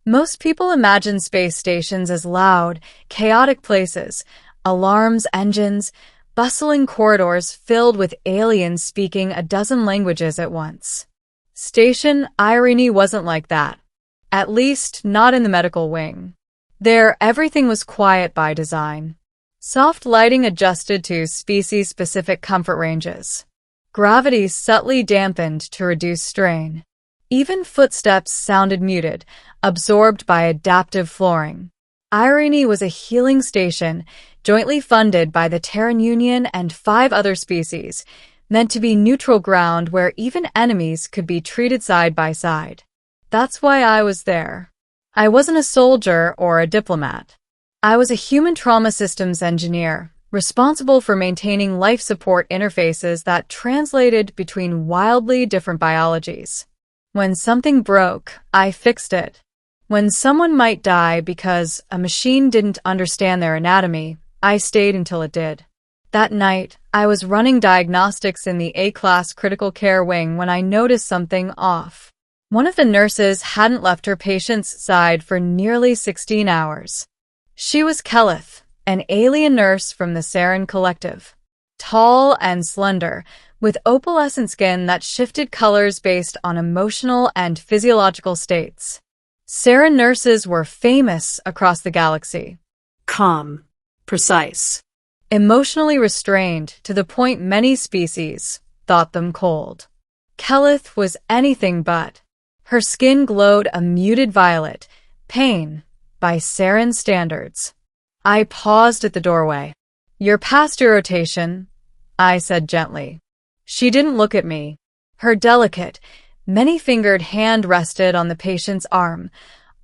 Most people imagine space stations as loud, chaotic places, alarms, engines, bustling corridors filled with aliens speaking a dozen languages at once. Station Irene wasn't like that. At least, not in the medical wing. There, everything was quiet by design. Soft lighting adjusted to species-specific comfort ranges. Gravity subtly dampened to reduce strain. Even footsteps sounded muted, absorbed by adaptive flooring. Irene was a healing station, jointly funded by the Terran Union and 5 other species, meant to be neutral ground where even enemies could be treated side by side. That's why I was there. I wasn't a soldier or a diplomat. I was a human trauma systems engineer, responsible for maintaining life support interfaces that translated between wildly different biologies. When something broke, I fixed it. When someone might die because a machine didn't understand their anatomy, I stayed until it did. That night, I was running diagnostics in the A-class critical care wing when I noticed something off. One of the nurses hadn't left her patient's side for nearly 16 hours. She was Kelith, an alien nurse from the Saren Collective. Tall and slender, with opalescent skin that shifted colors based on emotional and physiological states. Saren nurses were famous across the galaxy. Calm. Precise. Emotionally restrained to the point many species thought them cold. Kelith was anything but. Her skin glowed a muted violet, pain, by Saren standards. I paused at the doorway. "You're past your rotation," I said gently. She didn't look at me. Her delicate, many-fingered hand rested on the patient's arm,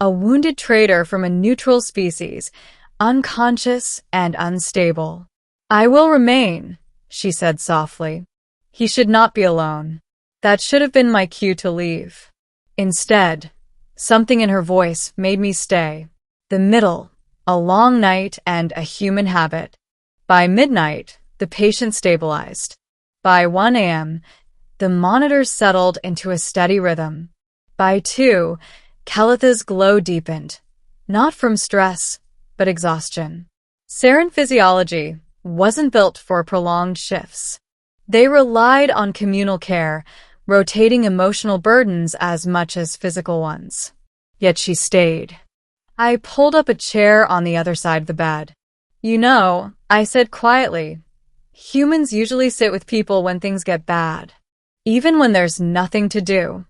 a wounded traitor from a neutral species, unconscious and unstable. "I will remain," she said softly. "He should not be alone." That should have been my cue to leave. Instead, something in her voice made me stay. The middle, a long night and a human habit. By midnight, the patient stabilized. By 1 a.m., the monitors settled into a steady rhythm. By 2, Kelith's glow deepened, not from stress, but exhaustion. Saren physiology wasn't built for prolonged shifts. They relied on communal care, rotating emotional burdens as much as physical ones. Yet she stayed. I pulled up a chair on the other side of the bed. "You know," I said quietly, "humans usually sit with people when things get bad, even when there's nothing to do."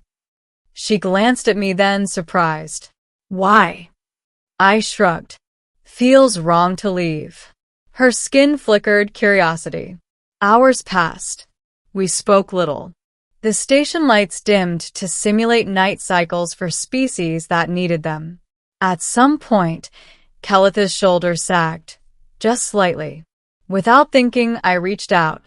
She glanced at me then, surprised. "Why?" I shrugged. "Feels wrong to leave." Her skin flickered curiosity. Hours passed. We spoke little. The station lights dimmed to simulate night cycles for species that needed them. At some point, Kelith's shoulders sagged, just slightly. Without thinking, I reached out.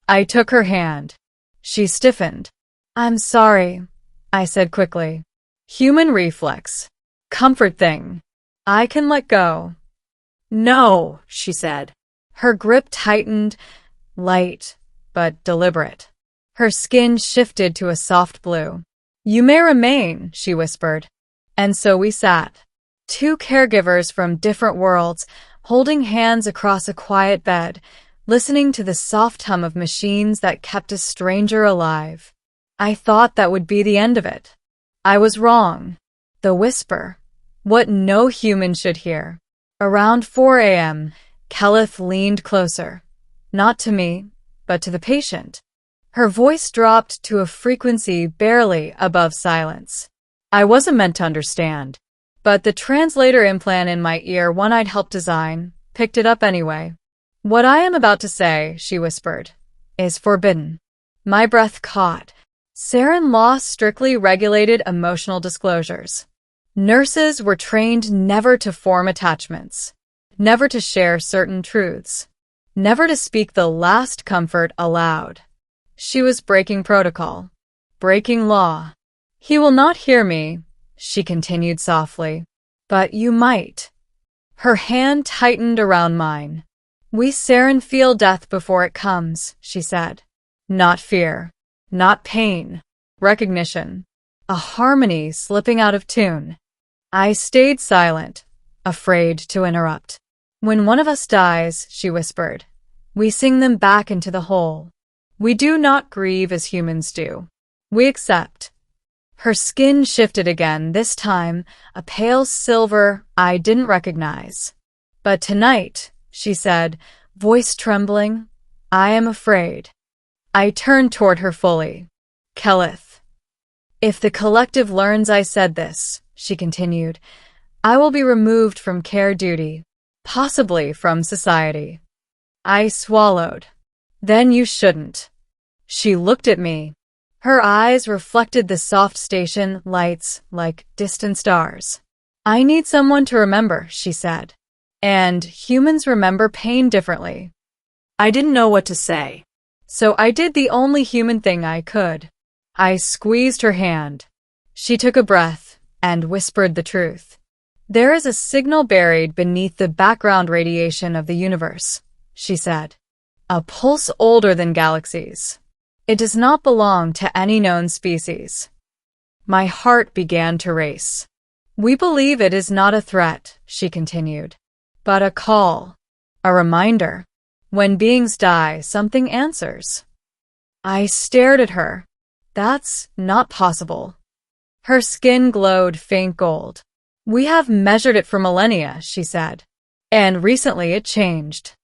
I took her hand. She stiffened. "I'm sorry," I said quickly. Human reflex. Comfort thing. I can let go. "No," she said. Her grip tightened, light, but deliberate. Her skin shifted to a soft blue. "You may remain," she whispered. And so we sat. 2 caregivers from different worlds, holding hands across a quiet bed, listening to the soft hum of machines that kept a stranger alive. I thought that would be the end of it. I was wrong. The whisper. What no human should hear. Around 4 a.m., Kelith leaned closer. Not to me, but to the patient. Her voice dropped to a frequency barely above silence. I wasn't meant to understand, but the translator implant in my ear, one I'd helped design, picked it up anyway. "What I am about to say," she whispered, "is forbidden." My breath caught. Saren law strictly regulated emotional disclosures. Nurses were trained never to form attachments, never to share certain truths, never to speak the last comfort aloud. She was breaking protocol, breaking law. "He will not hear me," she continued softly, "but you might." Her hand tightened around mine. "We Saren feel death before it comes," she said. Not fear, not pain, recognition, a harmony slipping out of tune. I stayed silent, afraid to interrupt. When one of us dies, she whispered, we sing them back into the whole. We do not grieve as humans do. We accept. Her skin shifted again, this time a pale silver I didn't recognize. But tonight, she said, voice trembling, I am afraid. I turned toward her fully. Kelith. If the collective learns I said this, she continued, I will be removed from care duty, possibly from society. I swallowed. Then you shouldn't. She looked at me. Her eyes reflected the soft station lights like distant stars. I need someone to remember, she said. And humans remember pain differently. I didn't know what to say. So I did the only human thing I could. I squeezed her hand. She took a breath and whispered the truth. There is a signal buried beneath the background radiation of the universe, she said. A pulse older than galaxies. It does not belong to any known species. My heart began to race. We believe it is not a threat, she continued, but a call, a reminder. When beings die, something answers. I stared at her. That's not possible. Her skin glowed faint gold. We have measured it for millennia, she said. And recently it changed.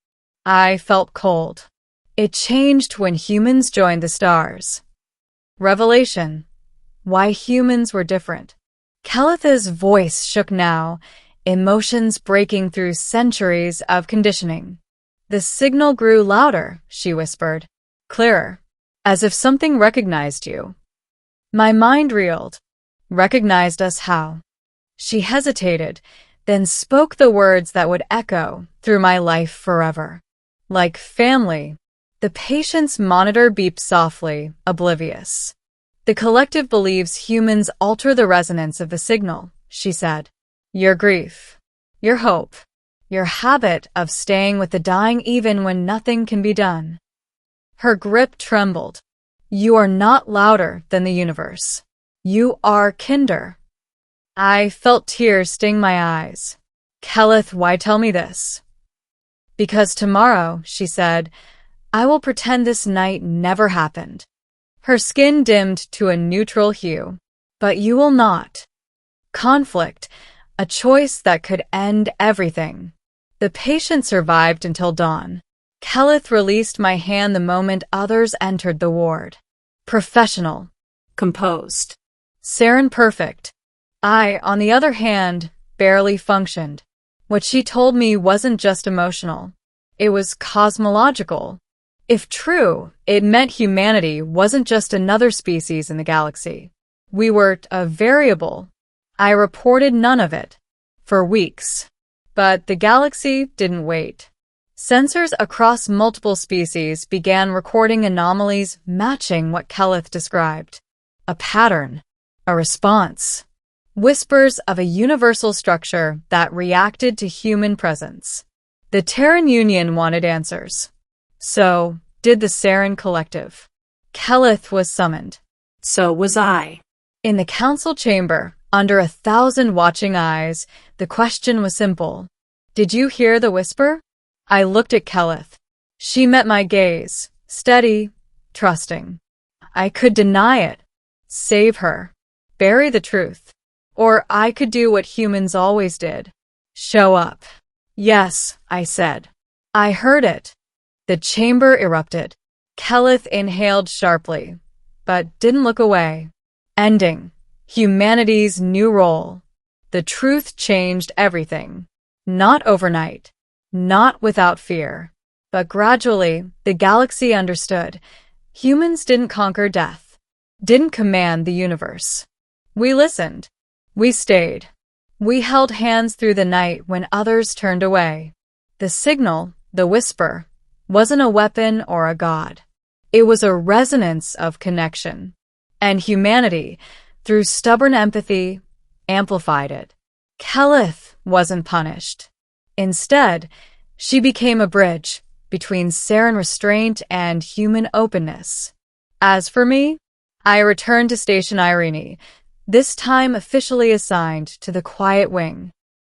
I felt cold. It changed when humans joined the stars. Revelation. Why humans were different. Kelith's voice shook now, emotions breaking through centuries of conditioning. The signal grew louder, she whispered. Clearer. As if something recognized you. My mind reeled. Recognized us how? She hesitated, then spoke the words that would echo through my life forever. Like family. The patient's monitor beeped softly, oblivious. The collective believes humans alter the resonance of the signal, she said. Your grief. Your hope. Your habit of staying with the dying even when nothing can be done. Her grip trembled. You are not louder than the universe. You are kinder. I felt tears sting my eyes. Kelith, why tell me this? Because tomorrow, she said, I will pretend this night never happened. Her skin dimmed to a neutral hue. But you will not. Conflict, a choice that could end everything. The patient survived until dawn. Kelith released my hand the moment others entered the ward. Professional. Composed. Saren perfect. I, on the other hand, barely functioned. What she told me wasn't just emotional. It was cosmological. If true, it meant humanity wasn't just another species in the galaxy. We were a variable. I reported none of it. For weeks. But the galaxy didn't wait. Sensors across multiple species began recording anomalies matching what Kelith described. A pattern. A response. Whispers of a universal structure that reacted to human presence. The Terran Union wanted answers. So did the Saren Collective. Kelith was summoned. So was I. In the council chamber, under 1,000 watching eyes, the question was simple. Did you hear the whisper? I looked at Kelith. She met my gaze, steady, trusting. I could deny it, save her, bury the truth. Or I could do what humans always did. Show up. Yes, I said. I heard it. The chamber erupted. Kelith inhaled sharply, but didn't look away. Ending. Humanity's new role. The truth changed everything. Not overnight. Not without fear. But gradually, the galaxy understood. Humans didn't conquer death. Didn't command the universe. We listened. We stayed. We held hands through the night when others turned away. The signal, the whisper, wasn't a weapon or a god. It was a resonance of connection. And humanity, through stubborn empathy, amplified it. Kelith wasn't punished. Instead, she became a bridge between Saren restraint and human openness. As for me, I returned to Station Irene, this time officially assigned to the Quiet Wing.